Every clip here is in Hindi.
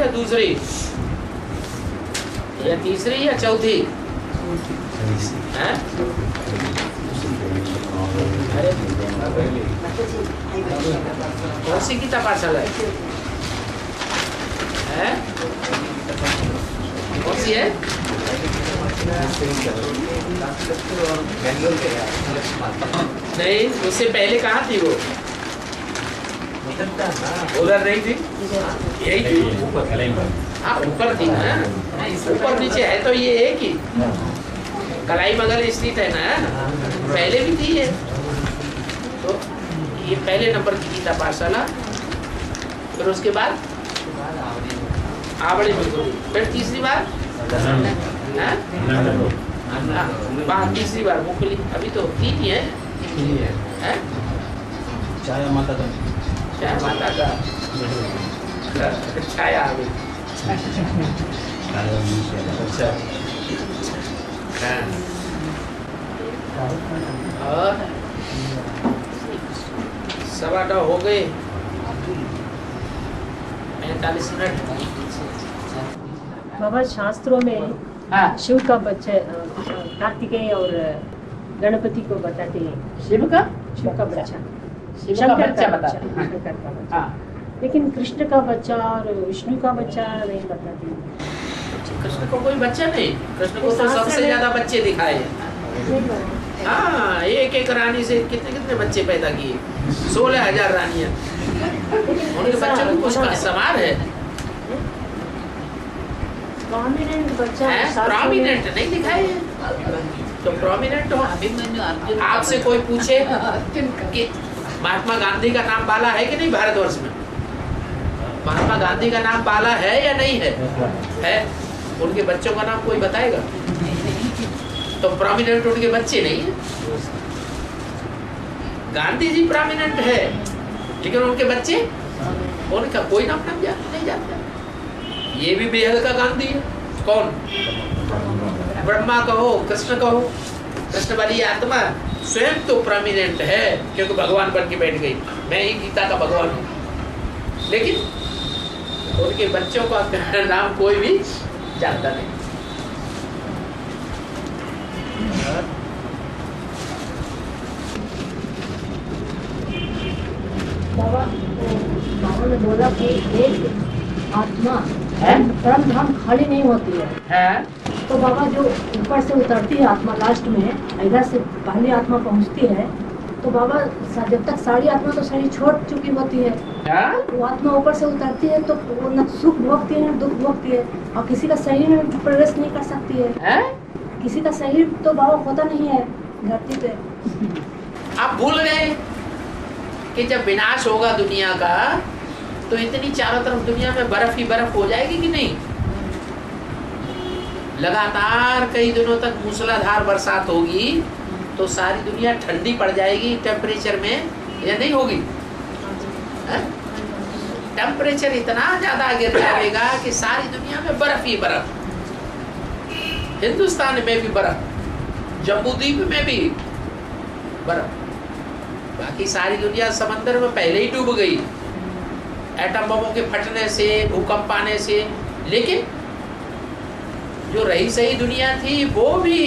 या दूसरी या तीसरी या चौथी? हैं? अरे कौन सी गीता पाठशाला है? कौन सी है? नहीं, उससे पहले कहाँ थी वो? उधर नहीं थी, यही थी। हाँ ऊपर थी ना, ऊपर नीचे है तो ये एक ही। कलाई मगल स्थित है ना, पहले भी थी ये। तो ये पहले नंबर की गीता पाठशाला, फिर उसके बाद आवड़ी बिल्कुल, फिर तीसरी बार तीसरी बार मुखली। अभी तो तीन ही है। छाया माता का, छाया माता का छाया आ गई। अच्छा और 9:15 हो गए, 45 मिनट। बाबा शास्त्रों में हाँ शिव का बच्चा कार्तिकेय और गणपति को बताते हैं। शिव का शिव का बच्चा, शिव का शंकर बच्चा का बताते बच्चा, हैं। शंकर का बच्चा। हाँ लेकिन कृष्ण का बच्चा और विष्णु का बच्चा नहीं बताते। कृष्ण को कोई बच्चा नहीं, कृष्ण को तो शास्त्र सबसे में- ज्यादा बच्चे दिखाए। नहीं बताते। हाँ एक एक रानी से कितने कितने बच्चे पैदा किए, 16,000 रानियां। उनके ऐसा बच्चों को कुछ होना है। समार है, प्रोमिनेंट बच्चा शास्त्रों में- प्रोमिनेंट नहीं दिखाए हैं। तो प्रोमिनेंट हो। आपसे कोई पूछे कि महात्मा गांधी का नाम बाला है कि नहीं भारतवर्ष में? महात्मा गांधी का नाम बाला है या नहीं है? है। उनके बच्चों का नाम कोई बताएगा? तो प्रोमिनेंट उनके बच्चे नहीं है। गांधी जी प्रोमिनेंट है, लेकिन उनके बच्चे, उनका कोई नाम नहीं जानता। ये भी बेहद का गांधी है। कौन? ब्रह्मा कहो, कृष्ण कहो, कृष्ण वाली आत्मा स्वयं तो प्रोमिनेंट है, क्योंकि भगवान बन के बैठ गई, मैं ही गीता का भगवान हूँ। लेकिन उनके बच्चों का नाम कोई भी जानता नहीं। बाबा ने बोला कि एक आत्मा है? परम धाम खाली नहीं होती है। तो बाबा जो ऊपर से उतरती है आत्मा लास्ट में, इधर से पहली आत्मा पहुंचती है, तो बाबा जब तक सारी आत्मा तो शरीर छोड़ चुकी होती है, वो आत्मा ऊपर से उतरती है तो वो न सुख भोगती है न दुख भोगती है, और किसी का शरीर में प्रवेश नहीं कर सकती है। किसी का शरीर तो बाबा होता नहीं है धरती पे। आप भूल गए कि जब विनाश होगा दुनिया का, तो इतनी चारों तरफ दुनिया में बर्फ ही बर्फ हो जाएगी कि नहीं? लगातार कई दिनों तक मूसलाधार बरसात होगी, तो सारी दुनिया ठंडी पड़ जाएगी टेम्परेचर में, या नहीं होगी? टेम्परेचर इतना ज्यादा गिर जाएगा कि सारी दुनिया में बर्फ ही बर्फ, हिंदुस्तान में भी बर्फ, जम्बूद्वीप में भी बर्फ, बाकी सारी दुनिया समंदर में पहले ही डूब गई एटम बमों के फटने से, भूकंप आने से। लेकिन जो रही सही दुनिया थी वो भी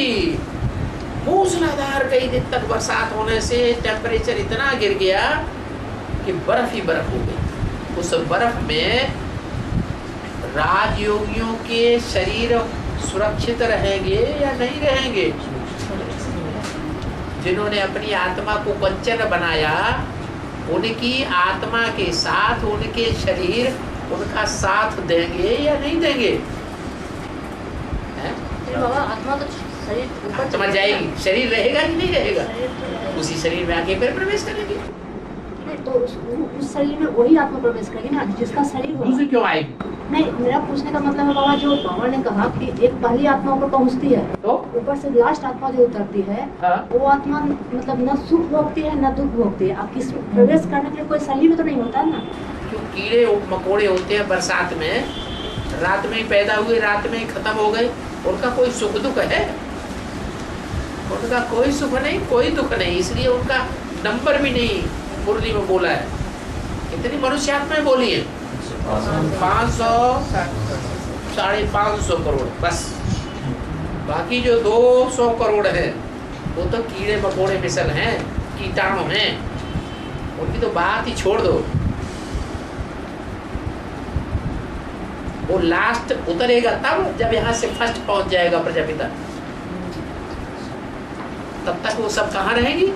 मूसलाधार कई दिन तक बरसात होने से टेम्परेचर इतना गिर गया कि बर्फ ही बर्फ हो गई। उस बर्फ में राजयोगियों के शरीर सुरक्षित रहेंगे या नहीं रहेंगे? जिन्होंने अपनी आत्मा को कंचन बनाया, उनकी आत्मा के साथ उनके शरीर उनका साथ देंगे या नहीं देंगे? बाबा आत्मा तो शरीर ऊपर आत्मा जाएगी, शरीर रहेगा कि नहीं रहेगा? उसी शरीर में आके फिर प्रवेश करेंगे। तो उस शरीर में वही आत्मा प्रवेश करेगी ना जिसका शरीर हो। दूसरी क्यों आएगी? नहीं, मेरा पूछने का मतलब है बाबा, जो बाबा ने कहा कि एक पहली आत्मा ऊपर पहुंचती है, तो ऊपर से लास्ट आत्मा जो उतरती है, वो आत्मा मतलब न सुख भोगती है न दुख भोगती है। अब किस प्रवेश करने के लिए कोई शरीर तो नहीं होता है ना। जो कीड़े मकोड़े होते हैं बरसात में, रात में ही पैदा हुए, रात में ही खत्म हो गए, उनका कोई सुख दुख है? उनका कोई सुख नहीं, कोई दुख नहीं, इसलिए उनका नंबर भी नहीं मुरली में बोला है। इतनी मनुष्य आत्माएं बोली है, 500 550 करोड़ बस। बाकी जो 200 करोड़ है वो तो कीड़े मकोड़े मिसल हैं, कीटाणु हैं, उनकी तो बात ही छोड़ दो। वो लास्ट उतरेगा तब जब यहाँ से फर्स्ट पहुंच जाएगा प्रजापिता, तब तक वो सब कहाँ रहेंगी?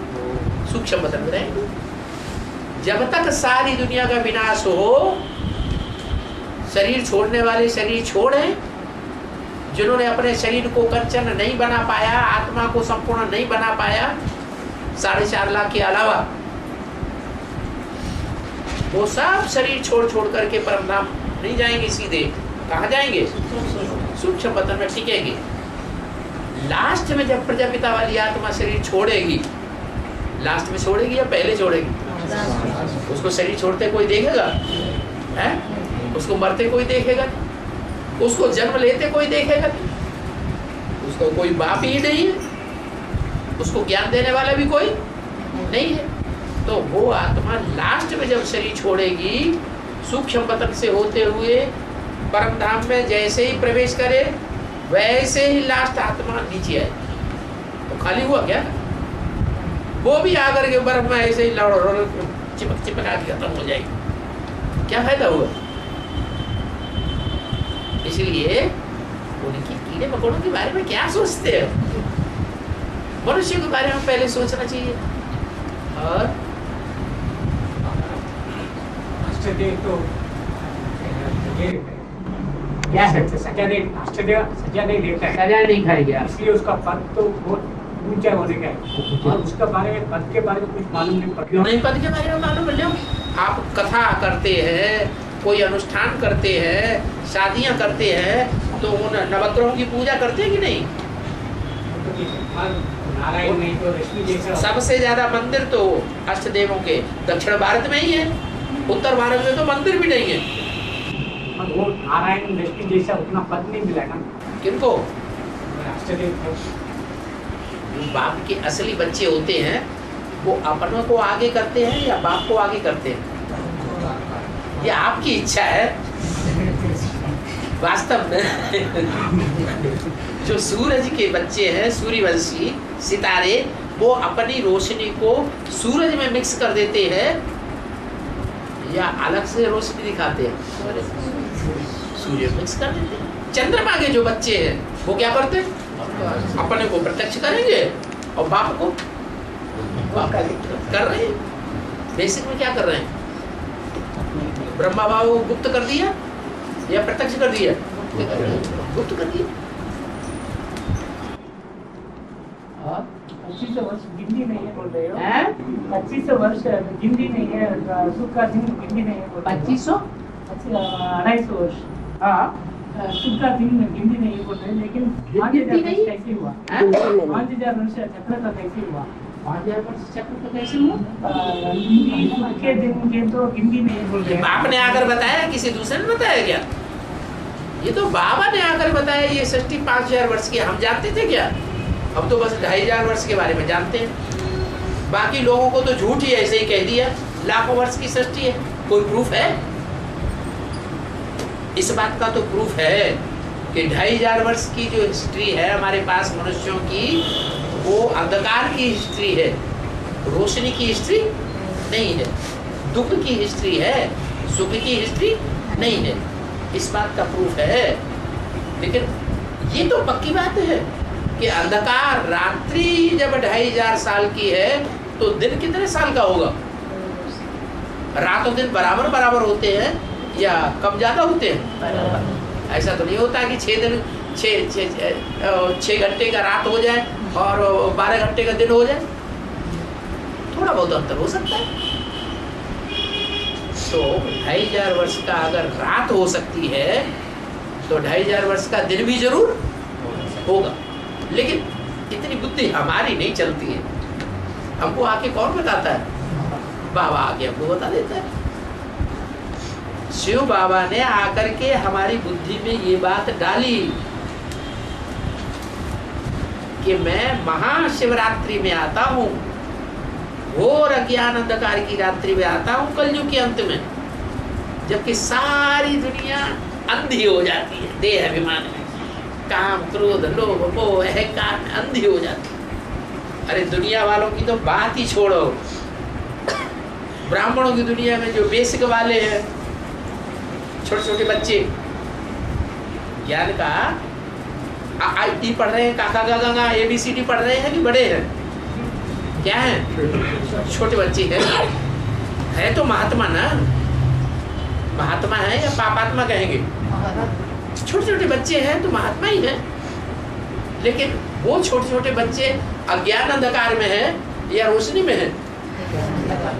सूक्ष्म बदन में रहेंगी। जब तक सारी दुनिया का विनाश हो, शरीर छोड़ने वाले शरीर छोड़े, जिन्होंने अपने शरीर को कंचन नहीं बना पाया, आत्मा को संपूर्ण नहीं बना पाया, 4.5 लाख के अलावा वो सब शरीर छोड़ छोड़ करके परम धाम नहीं जाएंगे, सीधे कहाँ जाएंगे? सूक्ष्म बदन में टिकेंगे। लास्ट में जब प्रजापिता वाली आत्मा शरीर छोड़ेगी, लास्ट में छोड़ेगी या पहले छोड़ेगी? उसको शरीर छोड़ते कोई देखेगा? है? उसको मरते कोई देखेगा? उसको जन्म लेते कोई देखेगा? उसको कोई बाप ही नहीं है, उसको ज्ञान देने वाला भी कोई नहीं है। तो वो आत्मा लास्ट में जब शरीर छोड़ेगी, सूक्ष्म पतन से होते हुए परम धाम में जैसे ही प्रवेश करे, वैसे ही लास्ट आत्मा नीचे आए। तो खाली हुआ क्या? वो भी आकर के बर्फ में ऐसे ही लड़ चिपक चिपक आके खत्म हो जाएगी। क्या फायदा हुआ? इसलिए उनकी कीड़े मकोड़ों के बारे में क्या सोचते हो? मनुष्य के बारे में पहले सोचना चाहिए। और तो क्या है? सजा नहीं देता है, सजा नहीं खाएगी आप। इसलिए उसका पद तो बहुत ऊंचा होने का है, और उसका बारे में पद के बारे में कुछ मालूम नहीं पड़ता। क्यों नहीं पद के बारे में मालूम है? आप कथा करते हैं, कोई अनुष्ठान करते हैं, शादियां करते हैं, तो उन नवग्रहों की पूजा करते हैं कि नहीं? नारायण नहीं तो लक्ष्मी जैसा। सबसे ज्यादा मंदिर तो अष्ट देवों के दक्षिण भारत में ही है, उत्तर भारत में तो मंदिर भी नहीं है। वो नारायण लक्ष्मी जैसा उतना पद नहीं मिला ना किनको? अष्टदेव। बाप के असली बच्चे होते हैं, वो अपनों को आगे करते हैं या बाप को आगे करते हैं? ये आपकी इच्छा है। वास्तव में जो सूरज के बच्चे हैं, सूर्यवंशी सितारे, वो अपनी रोशनी को सूरज में मिक्स कर देते हैं या अलग से रोशनी दिखाते हैं? सूर्य मिक्स कर देते हैं। चंद्रमा के जो बच्चे हैं वो क्या करते हैं? अपने को प्रत्यक्ष करेंगे और बाप को कर रहे हैं। बेसिक में क्या कर रहे हैं? ब्रह्मा बाबा को गुप्त कर दिया या प्रत्यक्ष कर दिया? गुप्त कर दिया। 2500 वर्ष गिनती नहीं है बोल रहे हो? 2500 वर्ष गिनती नहीं है, सुख का दिन गिनती नहीं है। 2500 250 वर्ष सुख का दिन गिनती नहीं है बोल रहे, लेकिन 5000 वर्ष कैसे हुआ? 5000 वर्ष चक्र का कैसे हुआ? 5000 वर्ष चक्र का कैसे हुआ? सुख के दिन के तो गिनती नहीं बोल रहे। बाप ने आकर बताया, किसी दूसरे ने बताया क्या? ये तो बाबा ने आकर बताया। ये सृष्टि 5000 वर्ष की हम जानते थे क्या? अब तो बस 2500 वर्ष के बारे में जानते हैं। बाकी लोगों को तो झूठ ही ऐसे ही कह दिया, लाखों वर्ष की सृष्टि है। कोई प्रूफ है? इस बात का तो प्रूफ है कि 2500 वर्ष की जो हिस्ट्री है हमारे पास मनुष्यों की, वो अंधकार की हिस्ट्री है, रोशनी की हिस्ट्री नहीं है। दुख की हिस्ट्री है, सुख की हिस्ट्री नहीं है। इस बात का प्रूफ है। लेकिन ये तो पक्की बात है कि अंधकार रात्रि जब 2500 साल की है तो दिन कितने साल का होगा? रातों दिन बराबर बराबर होते हैं या कम ज्यादा होते हैं? ऐसा तो नहीं होता कि 6 घंटे का रात हो जाए और 12 घंटे का दिन हो जाए। थोड़ा बहुत अंतर हो सकता है। तो 2500 वर्ष का अगर रात हो सकती है तो 2500 वर्ष का दिन भी जरूर होगा। लेकिन इतनी बुद्धि हमारी नहीं चलती है। हमको आके कौन बताता है? बाबा आके हमको बता देता है। शिव बाबा ने आकर के हमारी बुद्धि में ये बात डाली कि मैं महाशिवरात्रि में आता हूँ, घोर अज्ञान अंधकार की रात्रि में आता हूँ, कलयुग के अंत में। जबकि सारी दुनिया अंधी हो जाती है देह अभिमान में, काम क्रोध लोभ मोह अहंकार में अंधी हो जाती है। अरे दुनिया वालों की तो बात ही छोड़ो, ब्राह्मणों की दुनिया में जो बेसिक वाले हैं, छोटे छोटे बच्चे ज्ञान का आई पढ़ रहे हैं, काका का गंगा ABCD पढ़ रहे हैं कि बड़े हैं? क्या है? छोटे बच्चे हैं। है तो महात्मा ना, महात्मा है या पापात्मा कहेंगे? छोटे छोटे बच्चे हैं तो महात्मा ही है। लेकिन वो छोटे छोटे बच्चे अज्ञान अंधकार में है या रोशनी में है?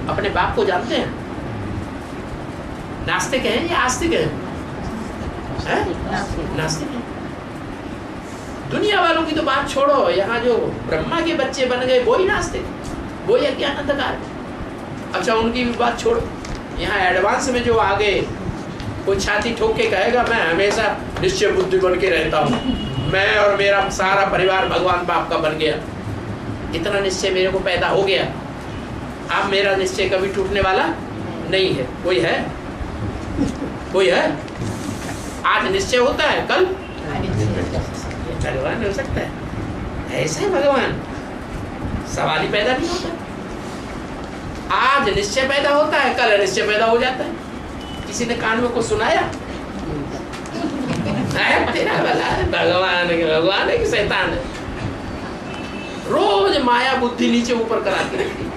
अपने बाप को जानते हैं? नास्तिक हैं या आस्तिक हैं? नास्तिक हैं। दुनिया वालों की तो बात छोड़ो, यहाँ जो ब्रह्मा के बच्चे बन गए वो ही नास्तिक, वो ही अज्ञान अंधकार। अच्छा उनकी भी बात छोड़ो, यहाँ एडवांस में जो आ गए, कोई छाती ठोक के कहेगा मैं हमेशा निश्चय बुद्धि बन के रहता हूँ, मैं और मेरा सारा परिवार भगवान बाप का बन गया, इतना निश्चय मेरे को पैदा हो गया, अब मेरा निश्चय कभी टूटने वाला नहीं है। कोई है? कोई है? आज निश्चय होता है, कल भगवान हो सकता है? ऐसे भगवान सवाल ही पैदा नहीं होता। आज निश्चय पैदा होता है, कल अनिश्चय पैदा हो जाता है। किसी ने कान में कुछ सुनाया? तेरा भला है, भगवान है कि शैतान है? रोज माया बुद्धि नीचे ऊपर कराती रहती है।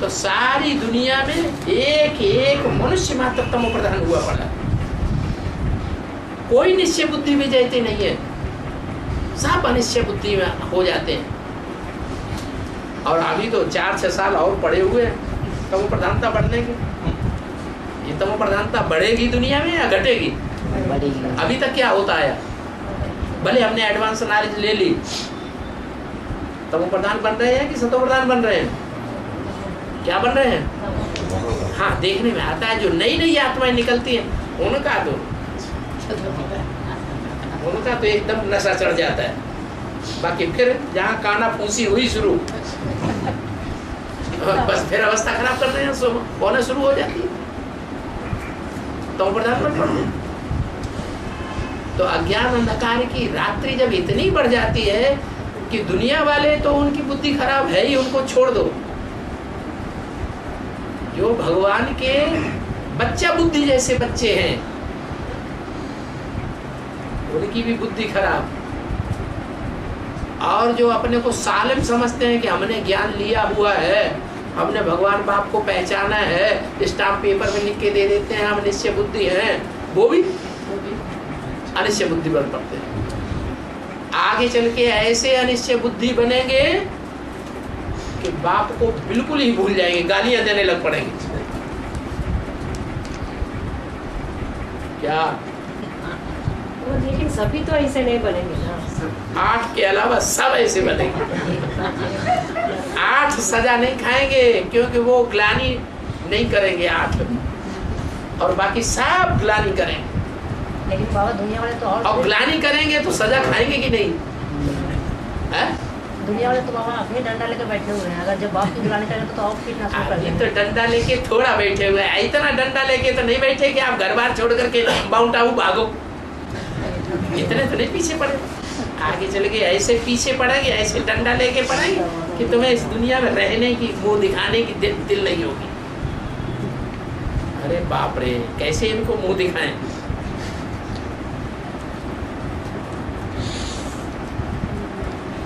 तो सारी दुनिया में एक एक मनुष्य मात्र तमो प्रधान हुआ पड़ा, कोई निश्चय बुद्धि में जाते नहीं है, सब अनिश्चय बुद्धि में हो जाते हैं। और अभी तो 4-6 साल और पड़े हुए हैं तमो प्रधानता बढ़ने की। ये तमो प्रधानता बढ़ेगी दुनिया में या घटेगी? अभी तक क्या होता है? भले हमने एडवांस नॉलेज ले ली, तमो प्रधान बन रहे हैं कि सतो प्रधान बन रहे हैं? क्या बन रहे हैं? हाँ, देखने में आता है जो नई नई आत्माएं निकलती हैं उनका तो एकदम नशा चढ़ जाता है। बाकी फिर जहाँ काना फूंसी हुई शुरू, बस फिर अवस्था खराब कर रहे हैं, होना शुरू हो जाती है, तो प्रधान बन पड़ते हैं। तो अज्ञान अंधकार की रात्रि जब इतनी बढ़ जाती है कि दुनिया वाले तो उनकी बुद्धि खराब है ही, उनको छोड़ दो। जो भगवान के बच्चा बुद्धि जैसे बच्चे हैं उनकी भी बुद्धि खराब, और जो अपने को सालिम समझते हैं कि हमने ज्ञान लिया हुआ है, हमने भगवान बाप को पहचाना है, स्टाम्प पेपर में लिख के दे देते हैं हम निश्चय बुद्धि हैं, वो भी अनिश्चय बुद्धि बन पड़ते हैं। आगे चल के ऐसे अनिश्चय बुद्धि बनेंगे कि बाप को बिल्कुल ही भूल जाएंगे, गालियां देने लग पड़ेंगे। क्या? लेकिन सभी तो ऐसे नहीं बनेंगे ना। 8 के अलावा सब ऐसे बनेंगे। 8 सजा नहीं खाएंगे क्योंकि वो ग्लानि नहीं करेंगे 8, और बाकी सब ग्लानि करेंगे। लेकिन बाबा दुनिया वाले तो और ग्लानि करेंगे तो सजा खाएंगे कि नहीं? है? दुनिया वाले तो बाबा अपने डंडा लेकर बैठे हुए हैं, अगर जब बाप की ग्लानि करेंगे तो और कितना शुरू कर देंगे। तो डंडा लेके थोड़ा बैठे हुए हैं, इतना डंडा लेके तो नहीं बैठे कि आप घर बार छोड़ करके माउंट आबू भागो, इतने तो नहीं पीछे पड़े। आगे चल के ऐसे पीछे पड़ेंगे, ऐसे डंडा लेके पड़ेंगे कि तुम्हें इस दुनिया में रहने की, मुंह दिखाने की दिल नहीं होगी। अरे बाप रे, कैसे इनको मुंह दिखाएं?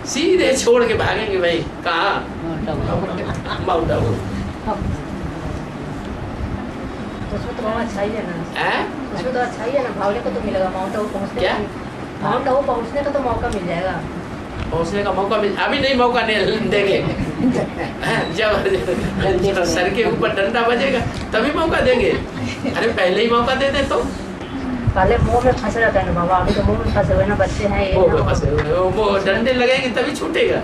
सीधे छोड़ के भागेंगे भाई। कहाँ? माउंट आबू। उसमें तो बाबा अच्छा ही है ना, हैं? उसमें तो अच्छा ही है ना, भागने को तो मिलेगा, माउंट आबू पहुँचने क्या? माउंट आबू पहुँचने का तो मौका मिल जाएगा। पहुँचने का मौका मिल, अभी नहीं मौका नहीं देंगे। जब सर के ऊपर डंडा बजेगा तभी मौका देंगे। अरे पहले ही मौका दे दे तो। पहले मुंह में फंसे रहते हैं बाबा, अभी तो मुंह में फंसे हुए ना बच्चे हैं ये। मुंह में फंसे हुए, वो डंडे लगेंगे तभी छूटेगा।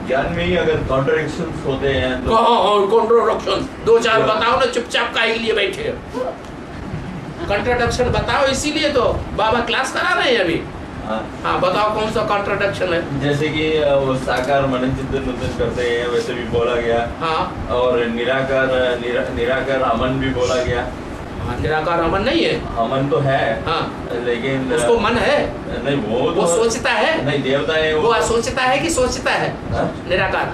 ज्ञान में ही अगर कॉन्ट्रडिक्शंस होते हैं तो कॉन्ट्रडिक्शन 2-4 बताओ ना, चुपचाप काहे के लिए बैठे हो? कॉन्ट्रडिक्शन बताओ, इसीलिए तो बाबा क्लास करा रहे हैं अभी। हाँ बताओ कौन सा कॉन्ट्रडिक्शन है? जैसे कि वो साकार मनन चिंतन नूतन करते हैं वैसे भी बोला गया। हाँ और निराकार अमन भी बोला गया। निराकार अमन नहीं है? अमन तो है। हाँ लेकिन उसको मन है? नहीं वो सोचता है? नहीं देवता है वो असोचता है कि सोचता है? निराकार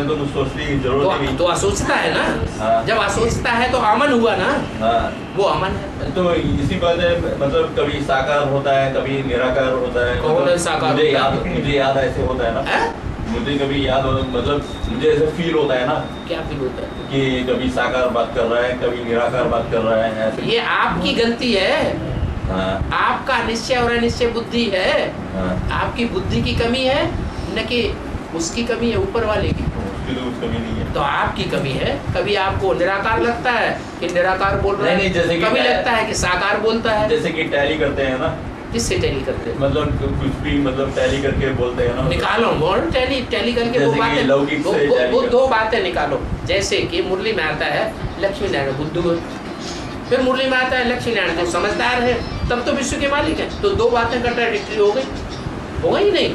तो कुछ सोचने की जरूरत नहीं। तो असोचता है ना। जब असोचता है तो अमन हुआ ना। वो अमन है। तो इसी बात है, मतलब कभी साकार होता है कभी निराकार होता है। कौन है साकार? मुझे याद ऐसे होता है ना। मुझे कभी याद हो, मतलब मुझे ऐसा फील होता है ना। क्या फील होता है? कि कभी साकार बात कर रहा है कभी निराकार बात कर रहा है ऐसे। ये आपकी गलती है। आपका निश्चय और अनिश्चय बुद्धि है। आपकी बुद्धि की कमी है न कि उसकी कमी है, ऊपर वाले की। उसकी तो कुछ कमी नहीं है। तो आपकी कमी है। कभी आपको निराकार लगता है कि निराकार बोल रहा है, नहीं, जैसे कि कभी लगता है कि साकार बोलता है। जैसे कि टैली करते हैं ना। किससे टैली करते हैं? मतलब कुछ भी मतलब टैली करके बोलते हैं ना। निकालो मोर टैली करके वो बातें, लौकिक से वो दो बातें निकालो। जैसे कि मुरली में आता है लक्ष्मी नारायण बुद्धू है, फिर मुरली में आता है लक्ष्मी नारायण तो समझदार है, तब तो विश्व के मालिक है। तो दो बातें कंट्राडिक्टरी हो गई ही नहीं।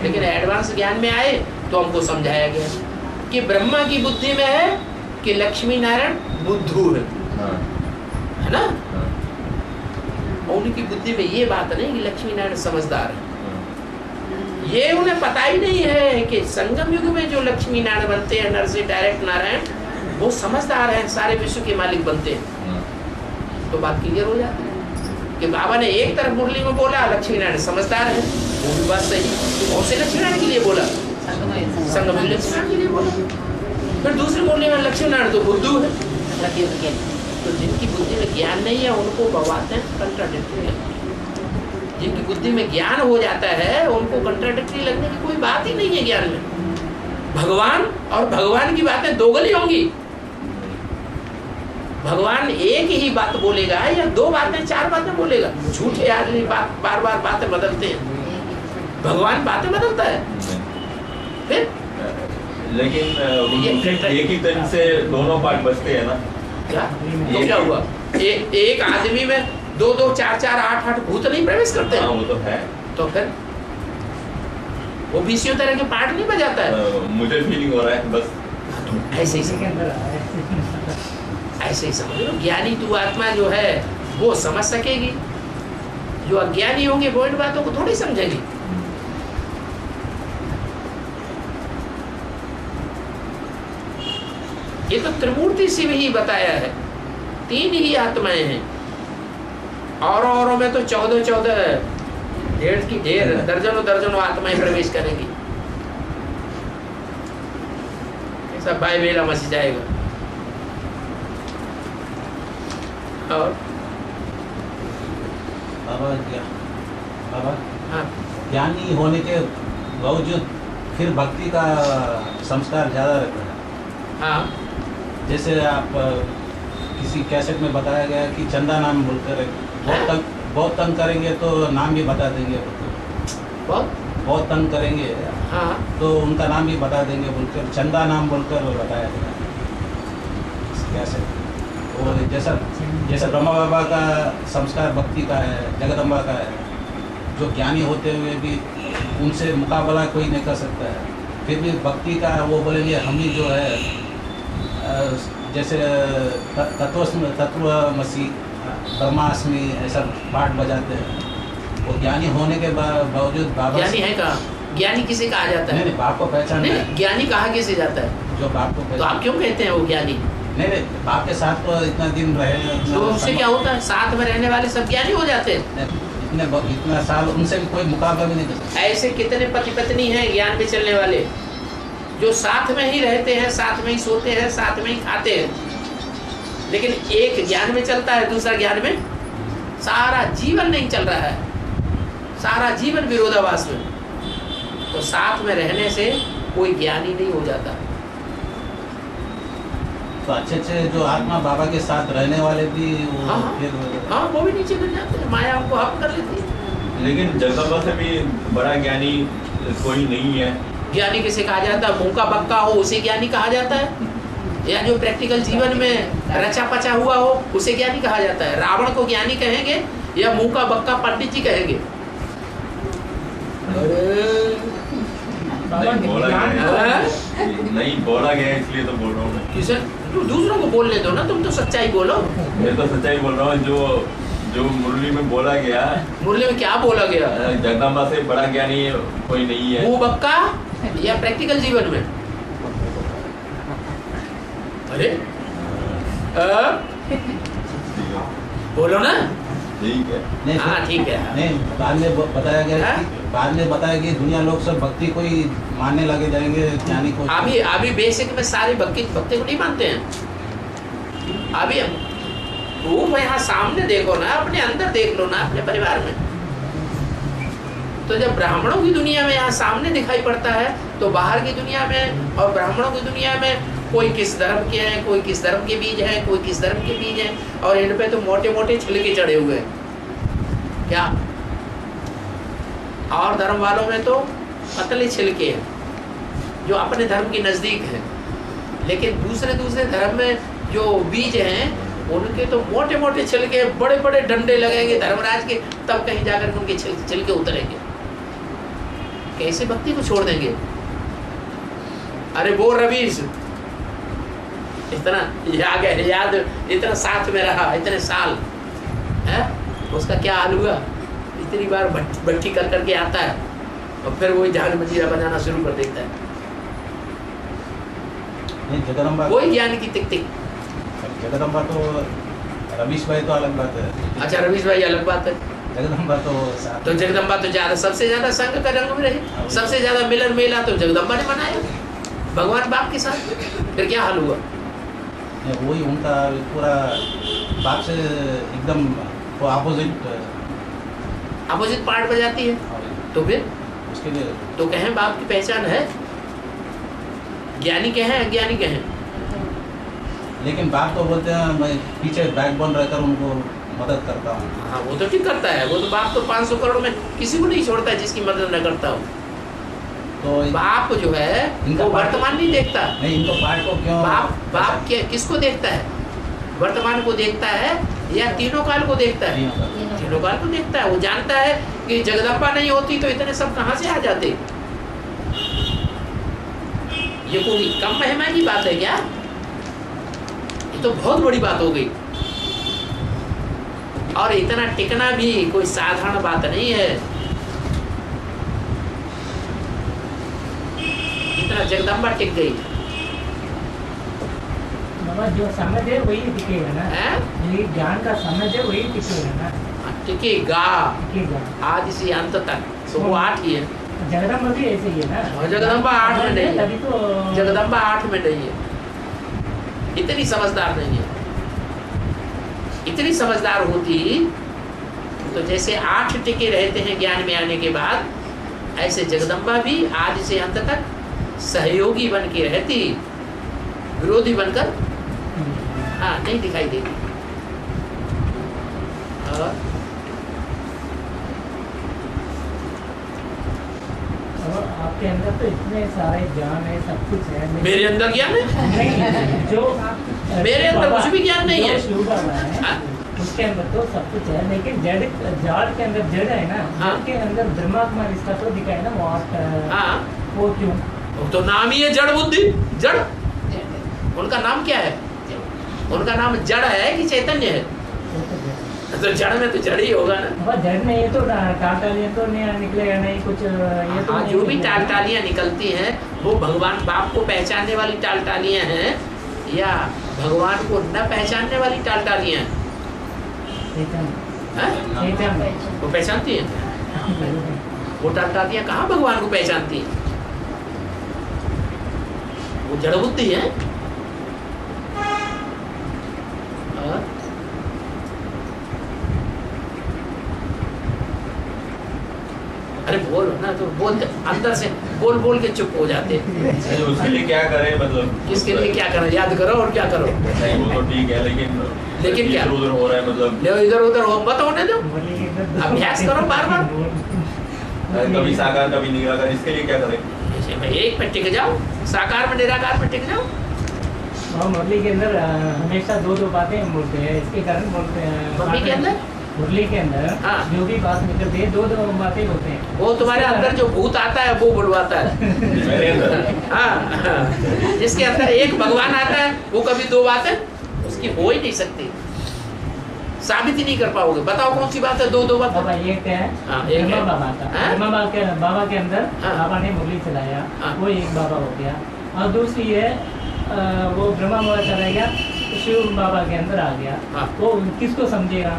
लेकिन एडवांस ज्ञान में आए तो हमको समझाया गया कि ब्रह्मा की बुद्धि में है कि लक्ष्मी नारायण बुद्धू है ना। उनकी बुद्धि में ये बात नहीं कि लक्ष्मी नारायण समझदार है। ये उन्हें पता ही नहीं है कि संगम युग में जो लक्ष्मी नारायण बनते हैं, नर से डायरेक्ट नारायण, वो समझदार हैं, सारे विश्व के मालिक बनते हैं। तो बात क्लियर हो जाती है कि बाबा ने एक तरफ मुरली में बोला लक्ष्मी नारायण समझदार है, वो भी बात सही। और से लक्ष्मी नारायण के लिए बोला, संगम युग लक्ष्मी नारायण के लिए बोला। फिर दूसरी मुरली में लक्ष्मी नारायण तो बुद्धू है। तो जिनकी बुद्धि में ज्ञान नहीं है उनको भवाते हैं कंट्राडिक्टरी। जिनकी बुद्धि में ज्ञान हो जाता है उनको कंट्राडिक्टरी लगने की कोई बात ही नहीं है ज्ञान में। भगवान और भगवान की बातें दोगली होंगी। भगवान एक ही बात बोलेगा या दो बातें चार बातें बोलेगा। झूठे आदमी बार बार बातें बदलते हैं, भगवान बातें बदलता है। फिर लेकिन एक ही तरह से दोनों पार्ट बचते हैं ना। क्या तो क्या हुआ? एक आदमी में दो दो चार चार आठ आठ भूत नहीं प्रवेश करते हैं? वो तो है। तो फिर वो 20 तरह के पार्ट नहीं बजाता है। मुझे फीलिंग हो रहा है बस ऐसे ही समझ लो। ज्ञानी तू आत्मा जो है वो समझ सकेगी, जो अज्ञानी होंगे वो इन बातों को थोड़ी समझेंगे। ये तो त्रिमूर्ति शिव ही बताया है, 3 ही आत्माएं हैं। औरों में तो 14 ढेर की ढेर दर्जनों आत्माएं प्रवेश करेंगी। ऐसा भाई मेला मच जाएगा। और बाबा हाँ ज्ञानी होने के बावजूद फिर भक्ति का संस्कार ज़्यादा रहता है। हाँ जैसे आप किसी कैसेट में बताया गया कि चंदा नाम बोलकर बहुत तंग करेंगे तो नाम भी बता देंगे। बहुत तंग करेंगे हाँ तो उनका नाम भी बता देंगे बोलकर चंदा नाम बोलकर बताया गया कैसेट। वो जैसा ब्रह्मा बाबा का संस्कार भक्ति का है, जगदम्बा का है, जो ज्ञानी होते हुए भी उनसे मुकाबला कोई नहीं कर सकता है। फिर भी भक्ति का वो बोलेंगे हम ही जो है जैसे तत्वमसी ब्रह्मास्मि ऐसा पाठ बजाते हैं। वो ज्ञानी होने के बावजूद बाबा ज्ञानी है कहाँ? ज्ञानी किसे कहा जाता है? नहीं बाप को पहचान नहीं, ज्ञानी कहा किसे जाता है? जो बाप को तो आप क्यों कहते हैं वो ज्ञानी? नहीं बाप के साथ तो इतना दिन रहे तो उससे क्या होता है? साथ में रहने वाले सब ज्ञानी हो जाते हैं। इतना साल उनसे भी कोई मुकाबला भी नहीं कर सकता। ऐसे कितने पति पत्नी हैं ज्ञान में चलने वाले जो साथ में ही रहते हैं, साथ में ही सोते हैं, साथ में ही खाते हैं, लेकिन एक ज्ञान में चलता है, दूसरा ज्ञान में सारा जीवन नहीं चल रहा है, सारा जीवन विरोधाभास में। तो साथ में रहने से कोई ज्ञानी नहीं हो जाता। तो अच्छे जो आत्मा बाबा के साथ रहने वाले भी वो हाँ वो भी नीचे गिर जाते हैं, माया उनको हप कर लेती है। लेकिन जगदम्बा से भी बड़ा ज्ञानी कोई नहीं है। ज्ञानी किसे कहा जाता है? मुंह का बक्का हो उसे ज्ञानी कहा जाता है, या जो प्रैक्टिकल जीवन में रचा पचा हुआ हो उसे ज्ञानी कहा जाता है। रावण को ज्ञानी कहेंगे या मुंह का बक्का पंडित जी कहेंगे? बाबा नहीं बोला ज्ञान गया का- नहीं बोला गया इसलिए तो बोल रहा हूँ मैं। किसे तुम दूसरों को बोलने दो ना, तुम तो सच्चाई बोलो। मैं तो सच्चाई बोल रहा हूँ। जो मुरली में बोला गया, मुरली में क्या बोला गया? जगदम्बा से बड़ा ज्ञानी कोई नहीं है। मुंह बक्का या प्रैक्टिकल जीवन में? अरे बोलो ना। ठीक है। नहीं हाँ ठीक है। नहीं, बाद में बताया गया हाँ? कि बाद में बताया कि दुनिया लोग सब भक्ति को ही मानने लगे जाएंगे, ज्ञानी को। अभी बेसिक में सारे भक्ति को नहीं मानते हैं। अभी रूप यहाँ सामने देखो ना, अपने अंदर देख लो ना, अपने परिवार में। तो जब ब्राह्मणों की दुनिया में यहाँ सामने दिखाई पड़ता है, तो बाहर की दुनिया में और ब्राह्मणों की दुनिया में कोई किस धर्म के हैं, कोई किस धर्म के बीज हैं, कोई किस धर्म के बीज हैं, और इन पे तो मोटे मोटे छिलके चढ़े हुए हैं। क्या? और धर्म वालों में तो पतले छिलके हैं जो अपने धर्म के नजदीक हैं, लेकिन दूसरे धर्म में जो बीज हैं उनके तो मोटे मोटे छिलके, बड़े बड़े डंडे लगेंगे धर्मराज के, तब कहीं जाकर उनके छिलके उतरेंगे। कैसे भक्ति को छोड़ देंगे? अरे वो रवीश इतना याद इतना साथ में रहा इतने साल है, उसका क्या हाल हुआ? इतनी बार भट्टी कर करके आता है और फिर वही झाल मजीरा बनाना शुरू कर देता है। नहीं, जगदम्बा वही ज्ञान की तिक तिक। जगदम्बा तो रमेश भाई तो अलग बात है। अच्छा रमेश भाई अलग बात है। जगदम्बा तो साथ तो जगदम्बा तो ज्यादा सबसे ज्यादा संघ का रंग में रही, सबसे ज्यादा मिलन मेला तो जगदम्बा ने मनाया भगवान बाप के साथ। फिर क्या हाल हुआ? वही उनका पूरा बाप से एकदम वो अपोजिट पार्ट बजाती है। तो फिर उसके लिए तो कहें बाप की पहचान है, ज्ञानी के हैं अज्ञानी के हैं। लेकिन बाप तो बोलते हैं मैं पीछे बैकबोन रहकर उनको मदद करता हूँ। हाँ वो तो ठीक करता है, वो तो बाप तो 500 करोड़ में किसी को नहीं छोड़ता है जिसकी मदद न करता हो। तो बाप जो है इनका वो पार्ट- वर्तमान नहीं देखता। नहीं, इनको पार्ट को क्यों बाप किसको देखता है? वर्तमान को देखता है या तीनों काल को देखता है? तीनों काल को देखता है। वो जानता है कि जगदम्बा नहीं होती तो इतने सब कहाँ से आ जाते। ये कोई कम महिमा की बात है क्या? ये तो बहुत बड़ी बात हो गई। और इतना टिकना भी कोई साधारण बात नहीं है। इतना जगदम्बा टिक गई बाबा जो समझ है वही टिकेगा ना, है? ये ज्ञान का समझ है वही टिकेगा ना, टिकेगा टिकेगा। आज से अंत तक। तो वो 8 ही है। जगदम्बा भी ऐसे ही है ना। और जगदम्बा 8 में नहीं तभी है। तो जगदम्बा 8 में नहीं है, इतनी समझदार नहीं है। इतनी समझदार होती तो जैसे 8 टिके रहते हैं ज्ञान में आने के बाद, ऐसे जगदम्बा भी आज से अंत तक सहयोगी बन के रहती, विरोधी बनकर हाँ नहीं दिखाई देती। और आपके अंदर तो इतने सारे ज्ञान है, सब कुछ है। मेरे अंदर ज्ञान है? नहीं, जो मेरे अंदर कुछ भी ज्ञान नहीं है। जो शिव बाबा है हाँ। उसके अंदर तो सब कुछ है, लेकिन जड़ के अंदर जड़ है ना, हाँ। जड़ के अंदर ब्रह्मात्मा रिश्ता तो दिखा है ना वो हाँ वो क्यों? तो नाम ही है जड़ बुद्धि। जड़ उनका नाम क्या है? उनका नाम जड़ है कि चैतन्य है? वो तो जड़। तो जड़ में तो जड़ ही होगा ना। बाबा जड़ में ये तो टाटालियाँ तो नहीं निकलेगा नहीं कुछ, ये तो हाँ, नहीं जो भी निकलेगा। टालटालियाँ निकलती हैं वो भगवान बाप को पहचानने वाली टालटालियाँ हैं या भगवान को न पहचानने वाली टालटालियाँ हैं? चैतन्य। हैं? चैतन्य। वो पहचानती हैं? वो टालटालियाँ कहाँ भगवान को पहचानती हैं? वो जड़ बुद्धि है। और अरे बोलो ना, तो बोलते अंदर से बोल बोल के चुप हो जाते हैं। नहीं, उसके लिए क्या करें मतलब? किसके लिए क्या करो? याद करो और क्या करो। नहीं वो तो ठीक है, लेकिन क्या? इधर उधर हो रहा है मतलब। ले इधर उधर हो मत होने दो। अभ्यास करो बार बार। कभी साकार कभी निराकार, इसके लिए क्या करें? जैसे भाई एक पे टिक जाओ, साकार में निराकार में टिक जाओ। और मुरली के अंदर हमेशा दो बातें बोलते हैं, इसके कारण बोलते हैं। मुरली के अंदर मुरली के अंदर हाँ। जो भी बात मतलब ये दो बातें होते हैं। वो तुम्हारे अंदर जो भूत आता है वो बुलवाता है। मेरे अंदर हाँ, जिसके अंदर एक भगवान आता है वो कभी दो बातें उसकी हो ही नहीं सकती, साबित ही नहीं कर पाओगे। बताओ कौन सी बात है दो बात? बाबा एक है हाँ, एक है। ब्रह्मा बाबा का, हाँ? बाबा के अंदर हाँ। बाबा ने मुरली चलाया, हाँ। वो एक बाबा हो गया। और दूसरी है वो ब्रह्मा बाबा चला गया, शिव बाबा के अंदर आ गया। हाँ। वो किसको समझेगा?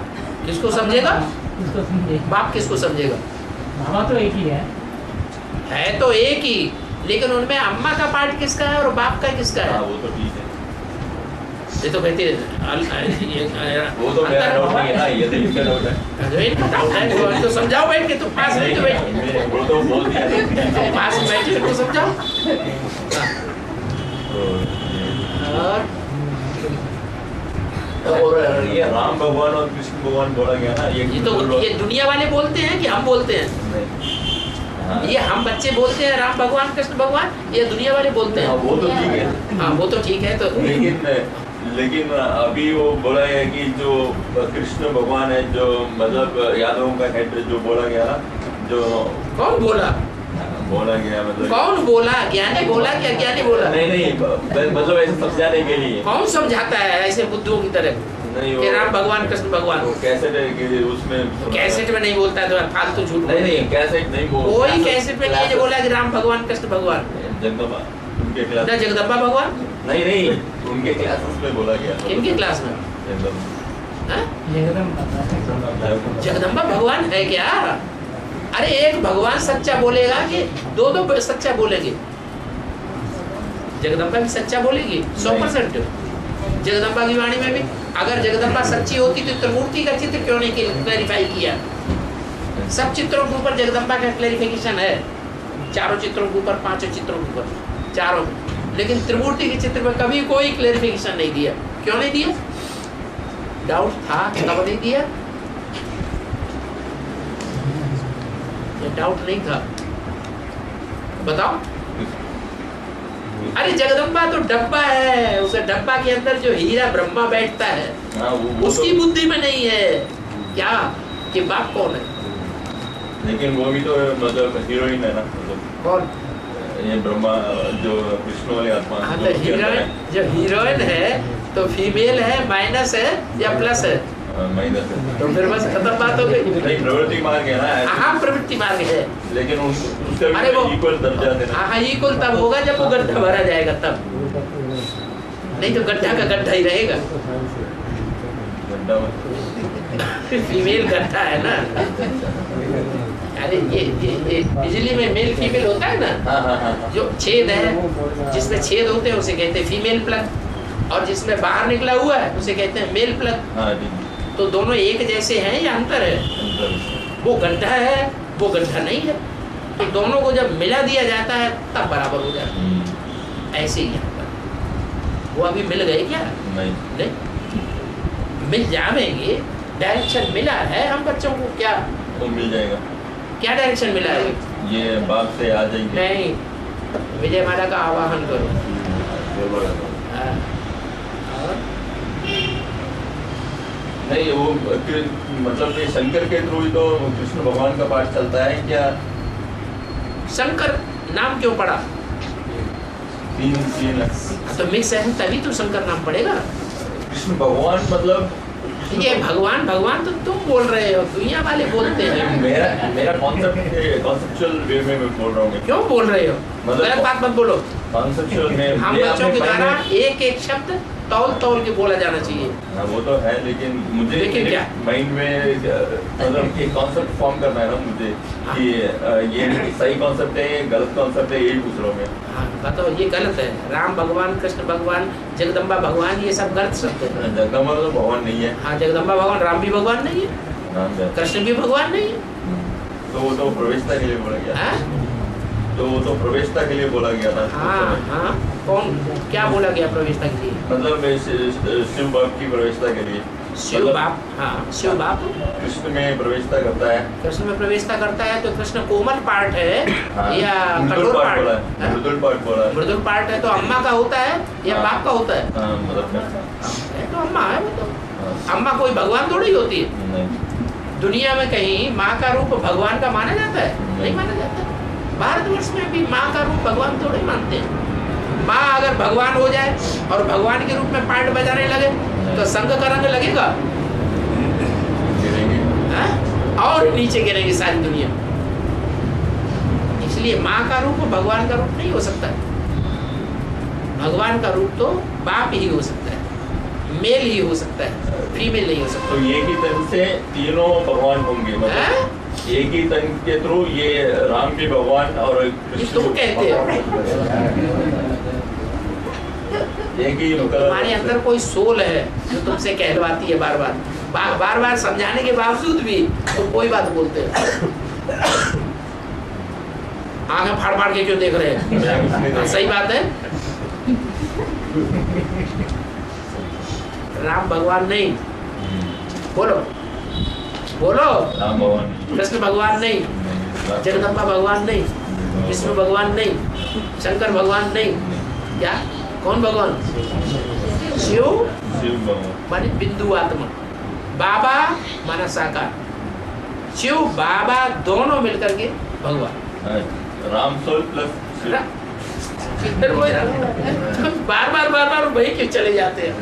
किसको समझेगा? किसको समझेगा? बाप किसको समझेगा? बाबा तो एक ही है तो एक ही, लेकिन उनमें अम्मा का पार्ट किसका है और बाप का किसका हाँ है? वो तो ठीक है, ये तो कहते वो तो मेरा डाउट नहीं है ना, ये तो इसका डाउट है। तो समझाओ बैठ के, तुम पास में तो बैठ, वो तो बोल दिया पास में बैठ के तो समझाओ। और ये राम भगवान और कृष्ण भगवान बोला गया ना, ये तो ये दुनिया वाले बोलते हैं कि हम बोलते हैं? हाँ। ये हम बच्चे बोलते हैं राम भगवान कृष्ण भगवान, ये दुनिया वाले बोलते हाँ, हैं? वो तो ठीक है। हाँ वो तो ठीक है। तो लेकिन अभी वो बोला है कि जो कृष्ण भगवान है, जो मतलब यादवों का हेड जो बोला गया ना, जो कौन बोला? बोला गया मतलब कौन बोला? ज्ञानी बोला क्या ज्ञानी बोला? नहीं मतलब ऐसे समझाने के लिए। कौन समझाता है ऐसे बुद्धों की तरह नहीं कि राम भगवान कृष्ण भगवान? वो कैसेट है कि उसमें कैसेट में नहीं बोलता है तो फालतू झूठ। नहीं कैसेट नहीं बोल, कोई कैसेट में नहीं बोला कि राम भगवान कृष्ण भगवान। जगदम्बा उनके क्लास, ना जगदम्बा भगवान? नहीं उनके क्लासेस में बोला गया। किनके क्लास में? जगदम्बा हाँ? जगदम्बा भगवान है क्या? अरे एक भगवान सच्चा बोलेगा कि दो सच्चा बोलेंगे? जगदम्बा भी सच्चा बोलेगी 100%। जगदम्बा की वाणी में भी अगर जगदम्बा सच्ची होती तो त्रिमूर्ति का चित्र क्यों नहीं क्लैरिफाई किया? सब चित्रों के ऊपर जगदम्बा का क्लैरिफिकेशन है, चारों चित्रों के ऊपर, पांचों चित्रों के ऊपर, चारों में। लेकिन त्रिमूर्ति के चित्र में कभी कोई क्लैरिफिकेशन नहीं दिया। क्यों नहीं दिया? डाउट था तब नहीं दिया, डाउट नहीं था। बताओ। अरे जगदम्बा तो डब्बा है, उस डब्बा के अंदर जो हीरा ब्रह्मा बैठता है वो उसकी तो, बुद्धि में नहीं है क्या कि बाप कौन है? लेकिन वो भी तो मतलब हीरोइन है ना, मतलब कौन? ये ब्रह्मा जो कृष्ण वाली आत्मा। हाँ तो हीरोइन, जो हीरोइन है तो फीमेल है, माइनस है या प्लस है? माइनस है। तो फिर बस खत्म बात हो गई। नहीं प्रवृत्ति मार्ग है ना। हाँ प्रवृत्ति मार्ग है, लेकिन उसका अरे वो इक्वल दर्जा देना। हाँ इक्वल तब होगा जब वो गड्ढा भरा जाएगा तब, नहीं तो गड्ढा का गड्ढा ही रहेगा। घंटा में फीमेल गड्ढा है ना। अरे ये बिजली में मेल फीमेल होता है ना, हाँ। जो छेद है जिसमें छेद होते हैं उसे कहते हैं फीमेल प्लग, और जिसमें बाहर निकला हुआ है उसे कहते हैं मेल प्लग। हाँ जी। तो दोनों एक जैसे हैं या अंतर है? वो गड्ढा है, वो गड्ढा नहीं है। तो दोनों को जब मिला दिया जाता है तब बराबर हो जाता है। ऐसे ही यहाँ पर वो अभी मिल गए क्या? नहीं मिल जाएंगे, डायरेक्शन मिला है हम बच्चों को। क्या वो मिल जाएगा? क्या डायरेक्शन मिला है? ये बाप से आ जाएंगे। नहीं, विजय माला का आवाहन करो। हाँ। और नहीं वो मतलब ये शंकर के थ्रू ही तो कृष्ण भगवान का पाठ चलता है क्या? शंकर नाम क्यों पड़ा? तीन तो मिक्स है तभी तो शंकर नाम पड़ेगा। कृष्ण भगवान मतलब ये भगवान भगवान तो तुम बोल रहे हो, दुनिया वाले बोलते हैं। मेरा कॉन्सेप्चुअल वे में मैं बोल रहा हूँ। क्यों बोल रहे हो? मतलब गलत बात मत बोलो। कॉन्सेप्चुअल में हम बच्चों के द्वारा एक एक शब्द तौल के बोला जाना चाहिए। हाँ वो तो है, लेकिन मुझे लेकिन क्या? माइंड में मतलब एक कॉन्सेप्ट फॉर्म करना है ना मुझे कि ये सही कॉन्सेप्ट है, ये गलत कॉन्सेप्ट है, यही पूछ रहा हूँ मैं। हाँ बताओ, ये गलत है। राम भगवान, कृष्ण भगवान, जगदम्बा भगवान, ये सब गलत शब्द है। जगदम्बा तो भगवान नहीं है। हाँ जगदम्बा भगवान, राम भी भगवान नहीं है, नाम है। कृष्ण भी भगवान नहीं है। तो वो तो प्रवेशता के लिए बोला गया। हाँ? तो वो तो प्रवेशता के लिए बोला गया था। हाँ कौन क्या बोला गया प्रवेशता के लिए? मतलब शिव बाप की प्रवेशता के लिए। शिव बाप, हाँ शिव बाप कृष्ण में प्रवेशता करता है। कृष्ण में प्रवेशता करता है। तो कृष्ण कोमल पार्ट है हाँ, या मृदुल कठोर पार्ट बोला है। पार्ट? मृदुल पार्ट बोला है। मृदुल पार्ट है तो अम्मा का होता है या हाँ। बाप का होता है? हाँ मतलब है तो अम्मा है वो तो। हाँ। अम्मा कोई भगवान थोड़ी होती है। नहीं दुनिया में कहीं माँ का रूप भगवान का माना जाता है? नहीं माना जाता। भारतवर्ष में भी माँ का रूप भगवान थोड़े मानते हैं। माँ अगर भगवान हो जाए और भगवान के रूप में पार्ट बजाने लगे तो संघ का रंग लगेगा और नीचे गिरेगी सारी दुनिया। इसलिए माँ का रूप भगवान का रूप नहीं हो सकता। भगवान का रूप तो बाप ही हो सकता है, मेल ही हो सकता है, फीमेल नहीं हो सकता। तो एक ही तन से तीनों भगवान होंगे, मतलब एक ही तन के थ्रू ये राम भी भगवान और कृष्ण तुम कहते हो एक ही तुम्हारे अंदर कोई सोल है जो तुमसे कहलवाती है बार बार बार बार समझाने के बावजूद भी तुम कोई बात बोलते हो। आंखें फाड़ फाड़ के क्यों देख रहे हैं? सही बात है। राम भगवान नहीं, बोलो बोलो। राम भगवान, कृष्ण भगवान नहीं, जगदम्बा भगवान नहीं, विष्णु भगवान नहीं, शंकर भगवान नहीं, क्या कौन भगवान? शिव भगवान माने बिंदु आत्मा, बाबा माना साकार, शिव बाबा दोनों मिलकर के भगवान। राम सोल प्लस बार बार वही क्यों चले जाते हैं?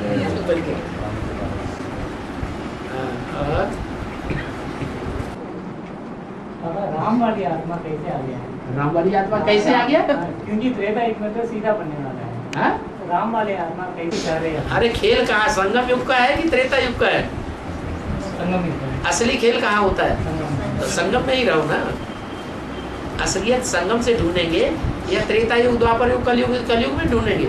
राम वाली आत्मा कैसे आ गया? राम वाली आत्मा कैसे आ गया? क्योंकि त्रेता युग में तो सीधा बनने वाला है। हाँ? राम वाले आत्मा कैसे जा रहे हैं? अरे खेल कहाँ संगम युग का है कि त्रेता युग का है? संगम युग में। असली खेल कहाँ होता है? संगम में। तो संगम में ही रहो ना। असलियत संगम से ढूंढेंगे या त्रेता युग, द्वापर युग, कलयुग में ढूंढेंगे?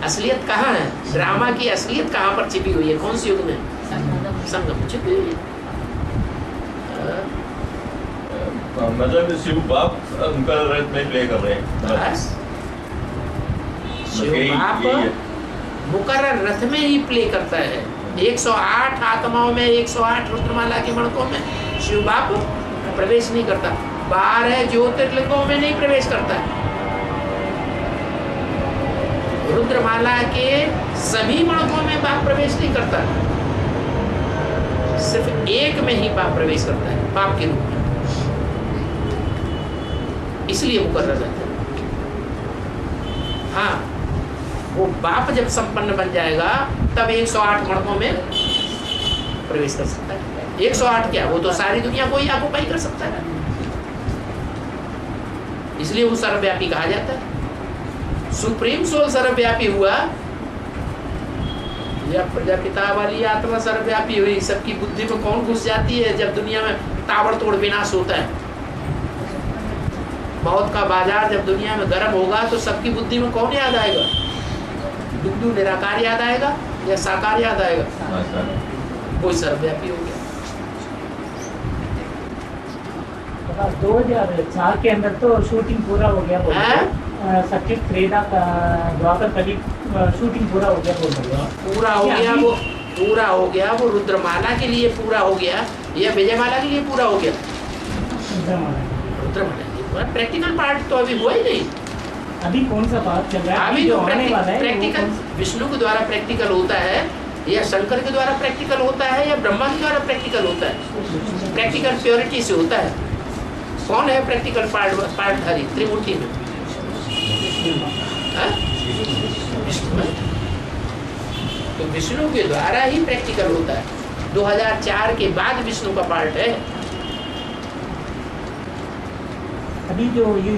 असलियत कहाँ है? ड्रामा की असलियत कहाँ पर छिपी हुई है? कौन से युग में? संगम में छिपी हुई है। मतलब शिव बाप उनका रथ में प्ले कर रहे हैं। बस शिव बाप मुकर्रर रथ में ही प्ले करता है। 108 आत्माओं में 108 रुद्रमाला के मणकों में शिव बाप प्रवेश नहीं करता। 12 ज्योतिर्लिंगों में नहीं प्रवेश करता है। रुद्रमाला के सभी मणकों में बाप प्रवेश नहीं करता, सिर्फ एक में ही बाप प्रवेश करता है, बाप के रूप में। इसलिए मुकर्रर रहता है। हाँ, वो बाप जब संपन्न बन जाएगा तब 108 मणकों में प्रवेश कर सकता है। 108 क्या, वो तो सारी दुनिया को ही ऑक्युपाई कर सकता है। इसलिए वो सर्वव्यापी कहा जाता है। सुप्रीम सोल सर्वव्यापी हुआ जब प्रजापिता वाली आत्मा सर्वव्यापी हुई। सबकी बुद्धि में कौन घुस जाती है जब दुनिया में ताबड़तोड़ विनाश होता है? मौत का बाजार जब दुनिया में गर्म होगा तो सबकी बुद्धि में कौन याद आएगा? बिंदु निराकार याद आएगा या साकार याद आएगा? कोई सर्वव्यापी हो गया। 2004 के अंदर तो शूटिंग पूरा हो गया। सचिव त्रेता का द्वापर कली शूटिंग पूरा हो गया। पूरा हो गया, वो पूरा हो गया। वो रुद्रमाला के लिए पूरा हो गया या विजयमाला के लिए पूरा हो गया? रुद्रमाला प्रैक्टिकल पार्ट तो अभी हुआ ही नहीं। अभी कौन सा पार्ट चल रहा है? अभी जो आने वाला है प्रैक्टिकल विष्णु के द्वारा प्रैक्टिकल होता है या शंकर के द्वारा प्रैक्टिकल होता है या ब्रह्मा के द्वारा प्रैक्टिकल होता है? प्रैक्टिकल प्योरिटी से होता है। कौन है प्रैक्टिकल पार्टधारी त्रिमूर्ति में? विष्णु। तो विष्णु के द्वारा ही प्रैक्टिकल होता है। 2004 के बाद विष्णु का पार्ट है। अभी जो ये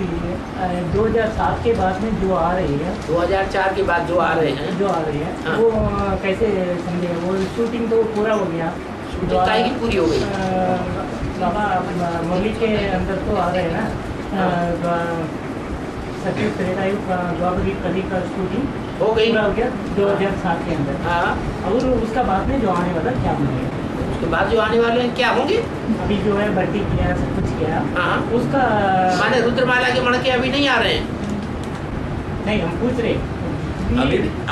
2007 के बाद में जो आ रही है, 2004 के बाद जो आ रहे हैं, हाँ। वो कैसे समझे? वो शूटिंग तो पूरा हो गया। शूटिंग काहे की पूरी हो गई? बाबा मुरली के अंदर तो आ रहे हैं ना, सचिव त्रेता युग द्वापरी कली का शूटिंग हो गई, पूरा हो गया 2007 के अंदर। हाँ। और उसका बाद में जो आने वाला क्या होंगे? उसके बाद जो आने वाले हैं क्या होंगे? अभी जो है भर्ती किया, सब कुछ किया, हाँ। उसका माने रुद्रमाला के मणके अभी नहीं आ रहे हैं? नहीं, हम पूछ रहे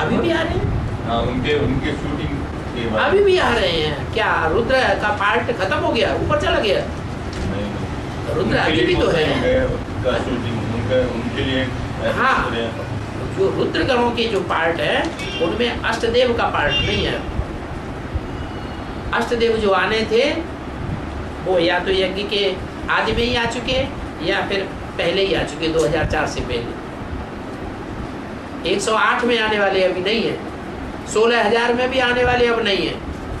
अभी भी आ रहे हैं। हाँ, उनके शूटिंग के बाद अभी भी आ रहे हैं। क्या रुद्र का पार्ट खत्म हो गया, ऊपर चला गया? रुद्र अभी भी तो है। उनके लिए हाँ, जो रुद्र गणों के जो पार्ट है उनमें अष्टदेव का पार्ट नहीं है। अष्टदेव जो आने थे वो या तो यज्ञ के आदि में ही आ चुके या फिर पहले ही आ चुके 2004 से पहले। 108 में आने वाले अभी नहीं है, 16,000 में भी आने वाले अब नहीं है,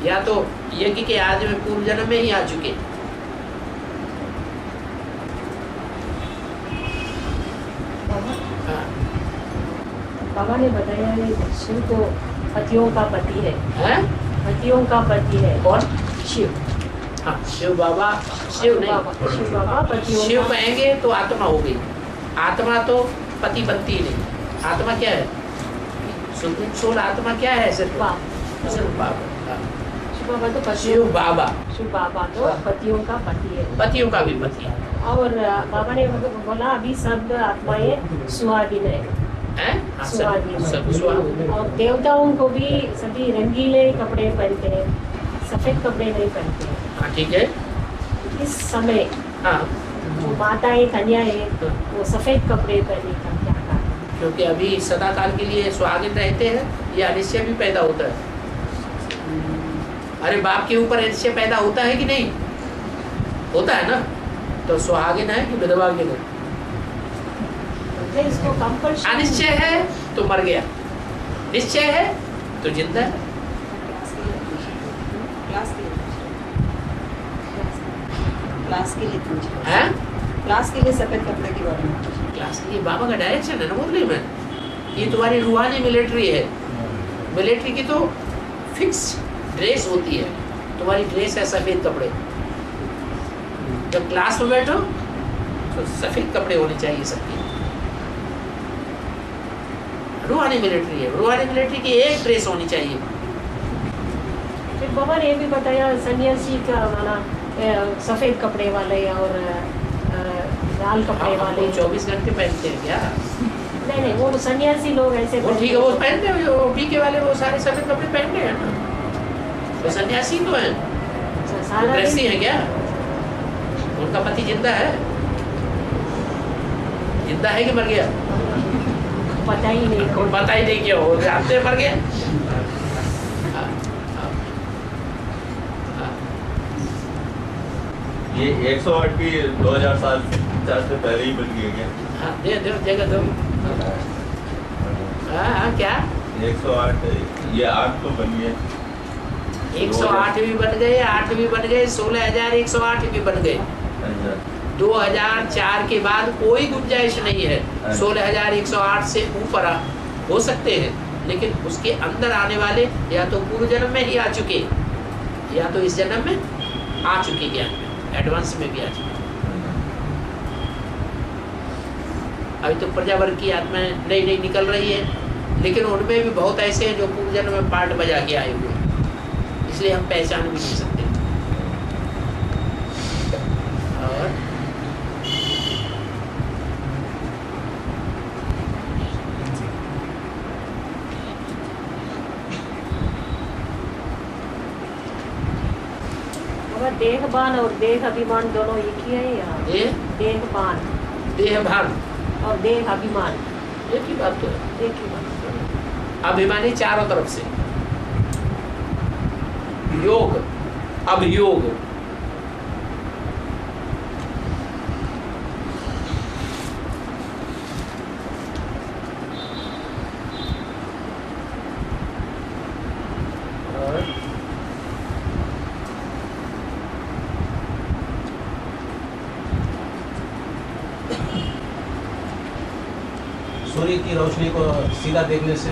या तो यज्ञ के आदि में पूर्व जन्म में ही आ चुके। हाँ। बाबा ने बताया है शिव तो पतियों का पति है, हैं? पतियों का पति है। कौन? शिव। हाँ, शिव बाबा, शिव नहीं, शिव बाबा पतियों शिव का। कहेंगे तो आत्मा हो गई। आत्मा तो पति बनती नहीं। आत्मा क्या है? सोल आत्मा क्या है? सिर्फ बाप। सिर्फ बाबा। हाँ। शिव बाबा तो पतियों, शिव बाबा शिव बाबा तो पतियों का पति है। पतियों का भी पति है। और बाबा ने बोला अभी सब आत्माएं सुहागिन है, हैं? हाँ, सब सुहागिन सब है। सुहागिन। और देवताओं को भी सभी रंगीले कपड़े पहनते हैं, सफेद कपड़े नहीं पहनते हैं। हाँ, ठीक है। इस समय हाँ, जो माताएं कन्याएं वो सफेद कपड़े पहनने का क्या कारण? क्योंकि अभी सदा काल के लिए सुहागिन रहते हैं, ये अनिश्चय भी पैदा होता है। अरे बाप के ऊपर अनिश्चय पैदा होता है कि नहीं होता है ना? तो सुहागिन है कि विधवा के घर? इसको कंपल्शन। अनिश्चय है तो मर गया, निश्चय है तो जिंदा है। क्लास के लिए पूछ रहे हैं? क्लास के लिए सफेद कपड़े के बारे में पूछ रहे क्लास ये बाबा का डायरेक्शन है ना मुरली में। ये तुम्हारी रूहानी मिलिट्री है। मिलिट्री की तो फिक्स ड्रेस होती है, तुम्हारी ड्रेस है सफेद कपड़े। जब क्लास में बैठो तो सफेद कपड़े होने चाहिए सबके। रूहानी मिलिट्री है, रूहानी मिलिट्री की एक ड्रेस होनी चाहिए। फिर बाबा ने ये भी बताया सन्यासी का माना सफेद कपड़े वाले और लाल कपड़े वाले 24 घंटे पहनते हैं क्या? नहीं नहीं, वो सन्यासी लोग ऐसे वो ठीक है, वो पहनते हैं, वो पीके वाले वो सारे सफेद कपड़े पहनते हैं ना, तो सन्यासी तो है, सारा गृहस्थी है क्या? उनका पति जिंदा है? जिंदा है कि मर गया? पता ही नहीं। पता ही नहीं क्या हो गया, आपसे मर गया। हाँ, हाँ, हाँ। ये 108 भी 2004 से पहले ही बन गई क्या? हाँ, दे दो जगह दो। हाँ हाँ, क्या 108 ये 8 तो बन गए, 108 भी बन गए, 8 भी बन गए, 16,108 भी बन गए। 2004 के बाद कोई गुंजाइश नहीं है 16,108 से ऊपर हो सकते हैं, लेकिन उसके अंदर आने वाले या तो पूर्व जन्म में ही आ चुके या तो इस जन्म में आ चुके, ज्ञान में एडवांस में भी आ चुके। अभी तो प्रजावर्ग की आत्माएं नई नई निकल रही है, लेकिन उनमें भी बहुत ऐसे हैं जो पूर्व जन्म में पार्ट बजा के आए हुए हैं, इसलिए हम पहचान भी नहीं सकते। और देहभान और देह अभिमान दोनों एक ही है यहाँ? देहभान, देहभान और देह अभिमान एक ही बात तो है। एक ही बात। अभिमानी चारों तरफ से, योग अभियोग, सूर्य की रोशनी को सीधा देखने से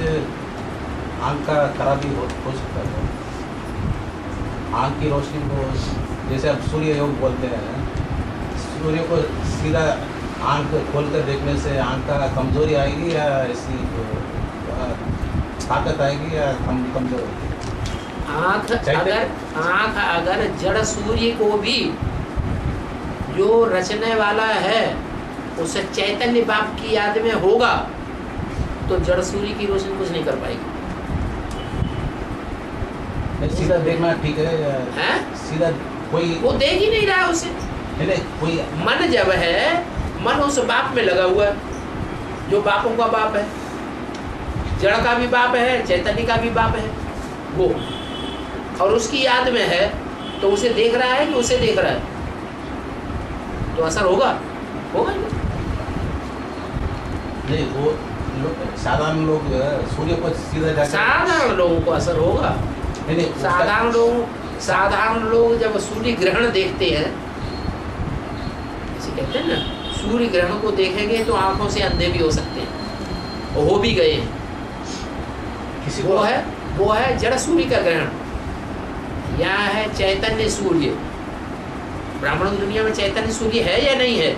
आँख का खराबी हो सकता है। आँख की रोशनी को, जैसे अब सूर्य योग बोलते हैं, सूर्य को सीधा आँख खोल कर देखने से आँख का कमजोरी आएगी या ऐसी ताकत आएगी या कमजोर होगी? आँख अगर जड़ सूर्य को भी जो रचने वाला है उसे चैतन्य बाप की याद में होगा तो जड़ सूर्य की रोशनी कुछ नहीं कर पाएगी। सीधा देखना ठीक है? सीधा कोई वो देख ही नहीं रहा है उसे। कोई मन जब है, मन उस बाप में लगा हुआ है जो बापों का बाप है, जड़ का भी बाप है, चैतन्य का भी बाप है वो, और उसकी याद में है तो उसे देख रहा है कि उसे देख रहा है? तो असर होगा होगा ही। नहीं वो साधारण लोग सूर्य को सीधा जाकर साधारण लोगों को असर होगा। नहीं नहीं उसका- साधारण लोग जब सूर्य ग्रहण देखते हैं, ऐसे कहते हैं ना, सूर्य ग्रहण को देखेंगे तो आंखों से अंधे भी हो सकते हैं, और हो भी गए हैं। किसी वो को है जड़ सूर्य का ग्रहण, यहाँ है चैतन्य सूर्य। ब्राह्मणों की दुनिया में चैतन्य सूर्य है या नहीं है?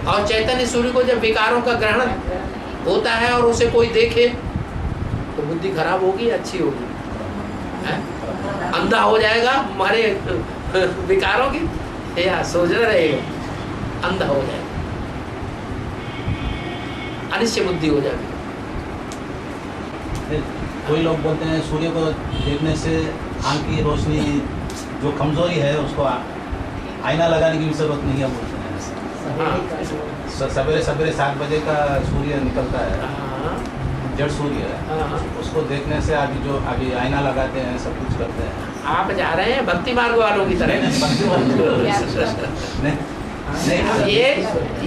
और चैतन्य सूर्य को जब विकारों का ग्रहण होता है और उसे कोई देखे तो बुद्धि खराब होगी अच्छी होगी? हैं? अंधा हो जाएगा हमारे विकारों की, या सोच रहेगा अंधा हो जाएगा, अनिश्चय बुद्धि हो जाएगी। कोई लोग बोलते हैं सूर्य को देखने से आंख की रोशनी जो कमजोरी है उसको आईना लगाने की भी जरूरत नहीं है बोलते हैं। सवेरे सवेरे 7 बजे का सूर्य निकलता है, हाँ, जड़ सूर्य है, हाँ। उसको देखने से अभी आईना लगाते हैं, सब कुछ करते हैं। आप जा रहे हैं भक्ति मार्ग वालों की तरह। नहीं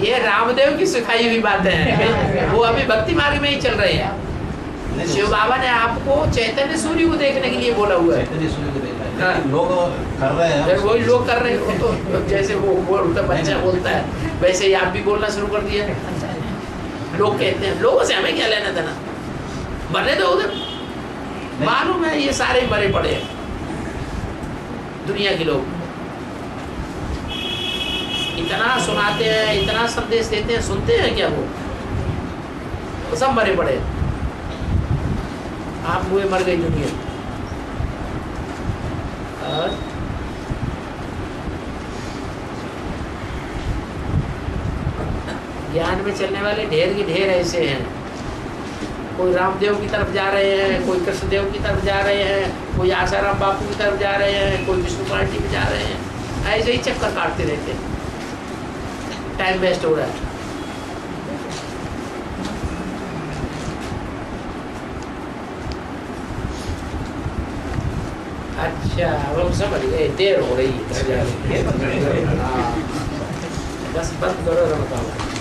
ये रामदेव की सिखाई हुई बातें हैं, वो अभी भक्ति मार्ग में ही चल रहे हैं। शिव बाबा ने आपको चैतन्य सूर्य को देखने के लिए बोला हुआ है। चैतन्य सूर्य को देखना है, हाँ। लेकिन लोग कर रहे हैं फिर वही लोग कर रहे हैं, तो जैसे वो बोलता बच्चा बोलता है वैसे ही आप भी बोलना शुरू कर दिया। लोग कहते हैं, लोगों से हमें क्या लेना देना, मरने दो उधर। मालूम है ये सारे मरे पड़े हैं दुनिया के लोग, इतना सुनाते हैं, इतना संदेश देते हैं, सुनते हैं क्या वो सब मरे पड़े। आप मुझे मर गई दुनिया। और ज्ञान में चलने वाले ढेर के ढेर ऐसे हैं, कोई रामदेव की तरफ जा रहे हैं, कोई कृष्णदेव की तरफ जा रहे हैं, कोई आसाराम बापू की तरफ जा रहे हैं, कोई विष्णु पार्टी में जा रहे हैं, ऐसे ही चक्कर काटते रहते हैं, टाइम वेस्ट हो रहा है। अच्छा अब हम समझ गए, देर हो रही है। हाँ, बस बंद करो रमता हुआ।